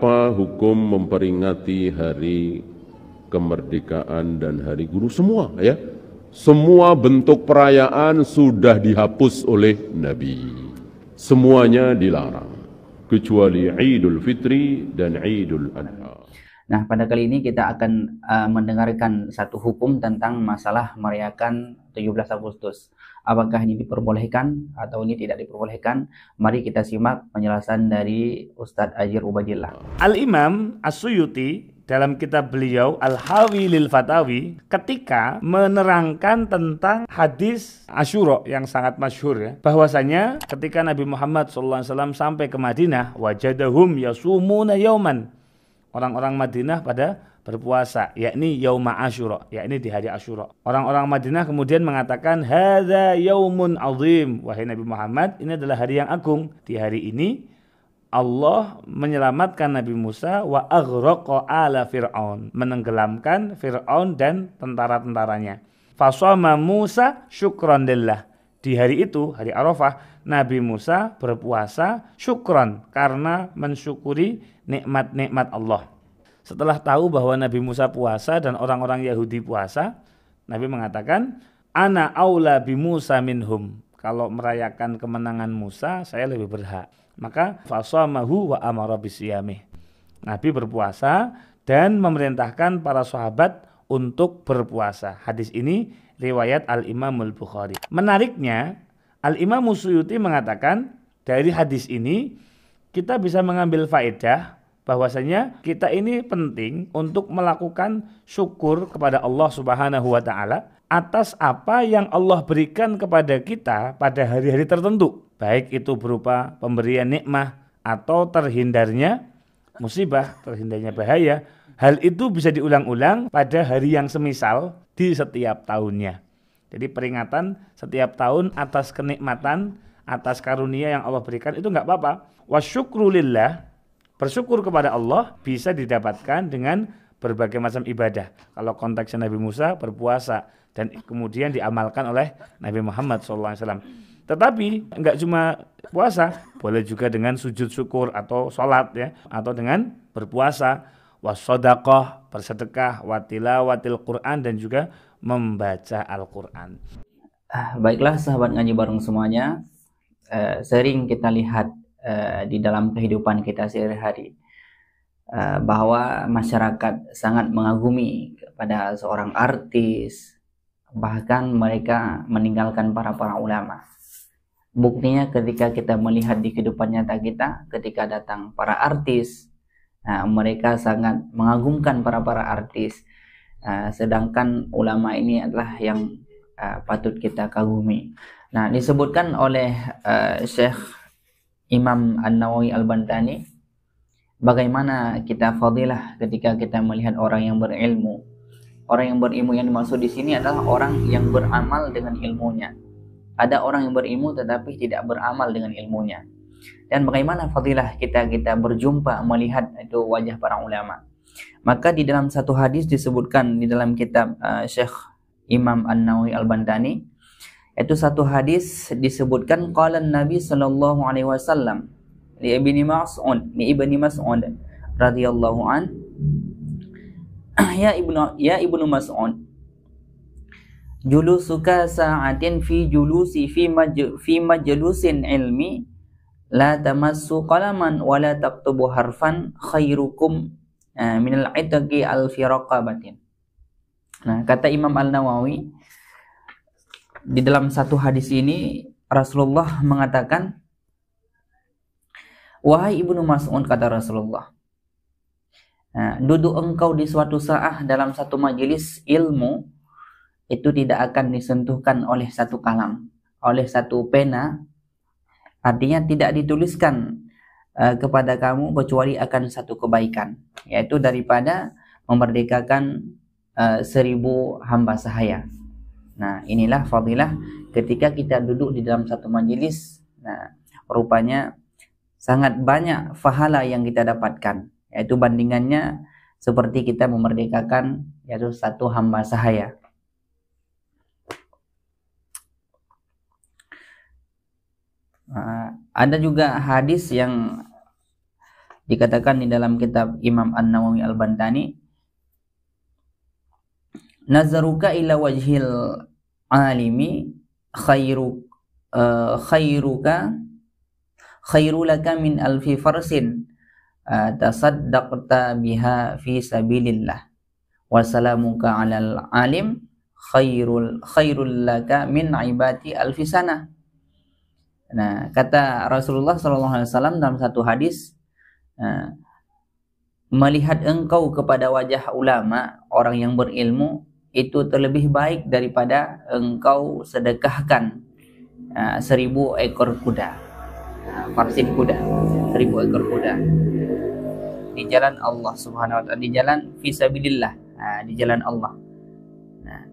Apa hukum memperingati hari kemerdekaan dan hari guru? Semua ya. Semua bentuk perayaan sudah dihapus oleh Nabi. Semuanya dilarang kecuali Idul Fitri dan Idul Adha. Nah, pada kali ini kita akan mendengarkan satu hukum tentang masalah merayakan 17 Agustus. Apakah ini diperbolehkan atau ini tidak diperbolehkan? Mari kita simak penjelasan dari Ustadz Ajir Ubadillah. Al-Imam As-Suyuti dalam kitab beliau Al-Hawi lil Fatawi ketika menerangkan tentang hadis Asyura yang sangat masyhur ya, bahwasanya ketika Nabi Muhammad SAW sampai ke Madinah, wajadahum yasumuna yauman, orang-orang Madinah pada berpuasa, yakni yauma Asyura, yakni di hari Asyura. Orang-orang Madinah kemudian mengatakan, hadza yaumun azim, wahai Nabi Muhammad, ini adalah hari yang agung. Di hari ini Allah menyelamatkan Nabi Musa wa aghraqa ala Fir'aun, menenggelamkan Fir'aun dan tentara-tentaranya. Fasama Musa syukran lillah. Di hari itu, hari Arafah, Nabi Musa berpuasa syukran karena mensyukuri nikmat-nikmat Allah. Setelah tahu bahwa Nabi Musa puasa dan orang-orang Yahudi puasa, Nabi mengatakan, ana aula bi Musa minhum. Kalau merayakan kemenangan Musa, saya lebih berhak. Maka fasamahu wa amara bisiyamih. Nabi berpuasa dan memerintahkan para sahabat untuk berpuasa. Hadis ini riwayat Al-Imam Al-Bukhari. Menariknya, Al-Imam Suyuti mengatakan dari hadis ini kita bisa mengambil faedah bahwasanya kita ini penting untuk melakukan syukur kepada Allah Subhanahu wa taala atas apa yang Allah berikan kepada kita pada hari-hari tertentu, baik itu berupa pemberian nikmah atau terhindarnya musibah, terhindarnya bahaya. Hal itu bisa diulang-ulang pada hari yang semisal di setiap tahunnya. Jadi peringatan setiap tahun atas kenikmatan, atas karunia yang Allah berikan itu enggak apa-apa. Wasyukru lillah, bersyukur kepada Allah bisa didapatkan dengan berbagai macam ibadah. Kalau konteksnya Nabi Musa berpuasa dan kemudian diamalkan oleh Nabi Muhammad SAW. Tetapi enggak cuma puasa, boleh juga dengan sujud syukur atau sholat ya, atau dengan berpuasa, wasodaqah, bersedekah, watilawatil Quran, dan juga membaca Al-Quran. Baiklah sahabat ngaji bareng semuanya, sering kita lihat di dalam kehidupan kita sehari-hari bahwa masyarakat sangat mengagumi kepada seorang artis, bahkan mereka meninggalkan para ulama. Buktinya ketika kita melihat di kehidupan nyata kita, ketika datang para artis, mereka sangat mengagumkan para artis, sedangkan ulama ini adalah yang patut kita kagumi. Nah, disebutkan oleh Syekh Imam An-Nawawi Al-Bantani, bagaimana kita fadilah ketika kita melihat orang yang berilmu. Orang yang berilmu yang dimaksud di sini adalah orang yang beramal dengan ilmunya. Ada orang yang berilmu tetapi tidak beramal dengan ilmunya. Dan bagaimana fadilah kita berjumpa melihat itu wajah para ulama. Maka di dalam satu hadis disebutkan di dalam kitab Syekh Imam An-Nawawi Al-Bantani, itu satu hadis disebutkan qala Nabi sallallahu alaihi wasallam li Ibnu Mas'ud radhiyallahu an, ya Ibnu Mas'ud, julusuka sa'atin fi majlusin ilmi la tamassu qalaman wa la taktubu harfan khairukum minal itaqi al-firaqabatin. Nah, kata Imam Al-Nawawi, di dalam satu hadis ini Rasulullah mengatakan, wahai Ibnu Mas'ud, kata Rasulullah, duduk engkau di suatu saat dalam satu majelis ilmu itu tidak akan disentuhkan oleh satu kalam, oleh satu pena, artinya tidak dituliskan kepada kamu kecuali akan satu kebaikan, yaitu daripada memerdekakan 1000 hamba sahaya. Nah, inilah fadilah ketika kita duduk di dalam satu majelis. Nah, rupanya sangat banyak pahala yang kita dapatkan, yaitu bandingannya seperti kita memerdekakan yaitu 1 hamba sahaya. Ada juga hadis yang Dikatakan di dalam kitab Imam An-Nawawi Al-Bantani, nazaruka ila wajhil alimi khairulaka min alfi farsin tasaddaqta biha fi sabilillah wa salamuka alal alim khairul laka min ibati alfi sana. Nah, kata Rasulullah SAW dalam satu hadis, melihat engkau kepada wajah ulama, orang yang berilmu, itu terlebih baik daripada engkau sedekahkan 1000 ekor kuda, farsin kuda, 1000 ekor kuda di jalan Allah Subhanahu wa taala, di jalan fisabilillah, di jalan Allah. Nah,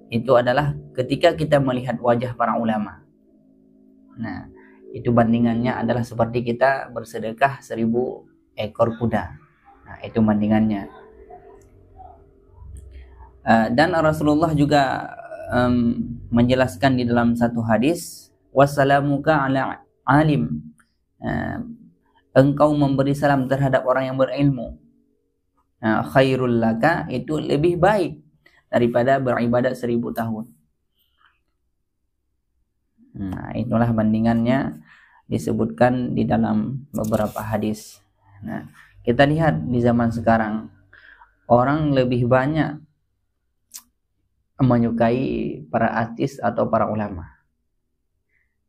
itu adalah ketika kita melihat wajah para ulama. Nah, itu bandingannya adalah seperti kita bersedekah 1000 ekor kuda. Nah, itu bandingannya. Dan Rasulullah juga menjelaskan di dalam satu hadis, wassalamuka ala alim, engkau memberi salam terhadap orang yang berilmu, khairul laka, itu lebih baik daripada beribadat 1000 tahun. Nah, itulah bandingannya disebutkan di dalam beberapa hadis. Nah, kita lihat di zaman sekarang, orang lebih banyak menyukai para artis atau para ulama.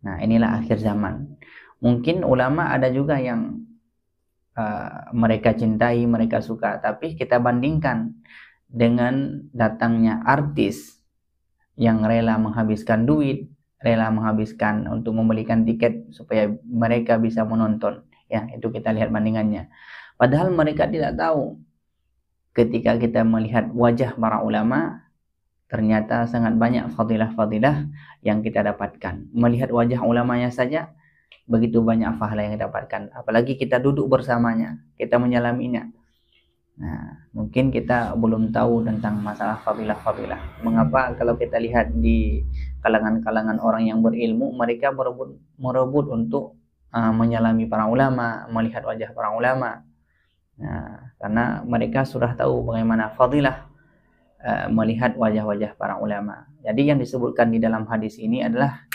Nah, inilah akhir zaman. Mungkin ulama ada juga yang mereka cintai, mereka suka, tapi kita bandingkan dengan datangnya artis yang rela menghabiskan duit, rela menghabiskan untuk membelikan tiket supaya mereka bisa menonton. Ya, itu kita lihat bandingannya. Padahal mereka tidak tahu, ketika kita melihat wajah para ulama, ternyata sangat banyak fadilah-fadilah yang kita dapatkan. Melihat wajah ulamanya saja, begitu banyak pahala yang kita dapatkan. Apalagi kita duduk bersamanya, kita menyalaminya. Nah, mungkin kita belum tahu tentang masalah fadilah-fadilah. Mengapa kalau kita lihat di kalangan-kalangan orang yang berilmu, mereka merebut untuk menyalami para ulama, melihat wajah para ulama. Nah, karena mereka sudah tahu bagaimana fadilah melihat wajah-wajah para ulama. Jadi yang disebutkan di dalam hadis ini adalah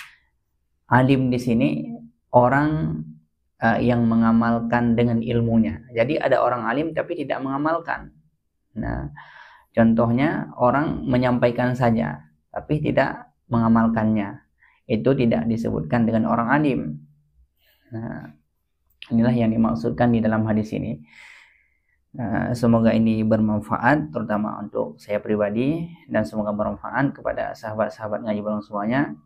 alim di sini orang yang mengamalkan dengan ilmunya. Jadi ada orang alim tapi tidak mengamalkan. Nah, contohnya orang menyampaikan saja tapi tidak mengamalkannya. Itu tidak disebutkan dengan orang alim. Nah, inilah yang dimaksudkan di dalam hadis ini. Semoga ini bermanfaat terutama untuk saya pribadi, dan semoga bermanfaat kepada sahabat-sahabat ngaji bareng semuanya.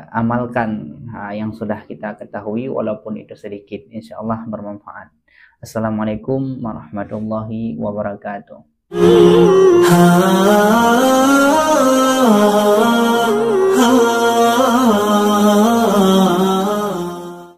Amalkan yang sudah kita ketahui walaupun itu sedikit, insyaallah bermanfaat. Assalamualaikum warahmatullahi wabarakatuh.